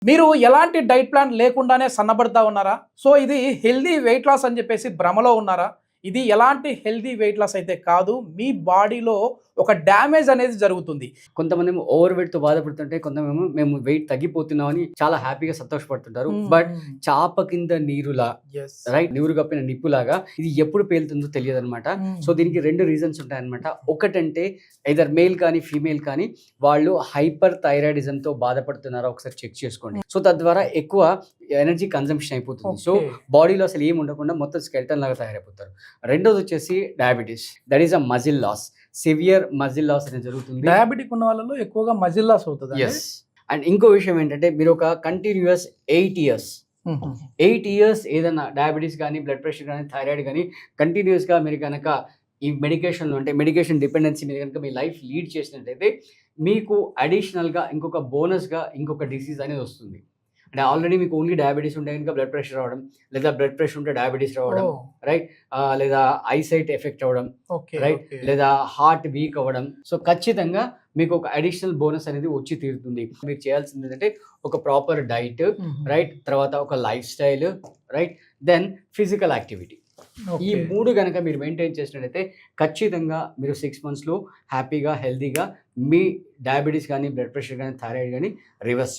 మీరు ఎలాంటి diet plan లేకుండానే సన్నబడతా ఉన్నారా? సో, ఇది హెల్తీ వెయిట్ లాస్ అని చెప్పేసి భ్రమలో ఉన్నారా? ఇది ఎలాంటి హెల్తీ వెయిట్ లాస్ అయితే కాదు. మీ బాడీలో ఒక డ్యామేజ్ అనేది జరుగుతుంది. కొంతమందేమో ఓవర్ వెయిట్‌తో బాధపడుతుంటే, కొంతమేమో మేము వెయిట్ తగ్గిపోతున్నామని చాలా హ్యాపీగా సంతోషపడుతుంటారు. బట్ చాప కింద నీరులా యెస్. రైట్ నీరు కప్పిన నిప్పులాగా ఇది ఎప్పుడు పేలుతుందో తెలియదనమాట. సో దీనికి 2 రీజన్స్ ఉంటాయన్నమాట. ఒకటంటే ఐదర్ మేల్ కానీ, ఫీమేల్ కానీ వాళ్ళు హైపర్ థైరాయిడిజంతో బాధపడుతున్నారా ఒకసారి చెక్ చేసుకోండి. సో తద్వారా ఎక్కువ ఎనర్జీ కన్జంప్షన్ అయిపోతుంది. సో బాడీలో అసలు ఏమి ఉండకుండా మొత్తం స్కెల్టన్ లాగా తయారైపోతారు. రెండోది వచ్చేసి diabetes. That is a muscle loss. Severe muscle loss అనేది జరుగుతుంది. డయాబెటిక్ ఉన్న వాళ్ళలో ఎక్కువగా మజిల్ లాస్ అవుతుంది. ఎస్. అండ్ ఇంకో విషయం ఏంటంటే, మీరు ఒక కంటిన్యూస్ 8 ఇయర్స్ ఏదైనా డయాబెటీస్ కానీ, బ్లడ్ ప్రెషర్ కానీ, థైరాయిడ్ కానీ కంటిన్యూస్గా మీరు కనుక ఈ మెడికేషన్లు అంటే మెడికేషన్ డిపెండెన్సీ మీద కనుక మీ లైఫ్ లీడ్ చేసినట్టయితే మీకు అడిషనల్గా ఇంకొక బోనస్గా ఇంకొక డిసీజ్ అనేది వస్తుంది. అంటే ఆల్రెడీ మీకు ఓన్లీ డయాబెటీస్ ఉంటే కనుక బ్లడ్ ప్రెషర్ రావడం, లేదా బ్లడ్ ప్రెషర్ ఉంటే డయాబెటీస్ రావడం, రైట్, లేదా ఐసైట్ ఎఫెక్ట్ అవ్వడం, రైట్, లేదా హార్ట్ వీక్ అవ్వడం. సో ఖచ్చితంగా మీకు ఒక అడిషనల్ బోనస్ అనేది వచ్చి తీరుతుంది. మీరు చేయాల్సింది ఏంటంటే ఒక ప్రాపర్ డైట్, రైట్, తర్వాత ఒక lifestyle, right, then physical activity. ఈ 3 కనుక మీరు మెయింటైన్ చేసినట్టయితే ఖచ్చితంగా మీరు 6 monthsలో హ్యాపీగా, హెల్తీగా మీ డయాబెటీస్ కానీ, బ్లడ్ ప్రెషర్ కానీ, థైరాయిడ్ కానీ రివర్స్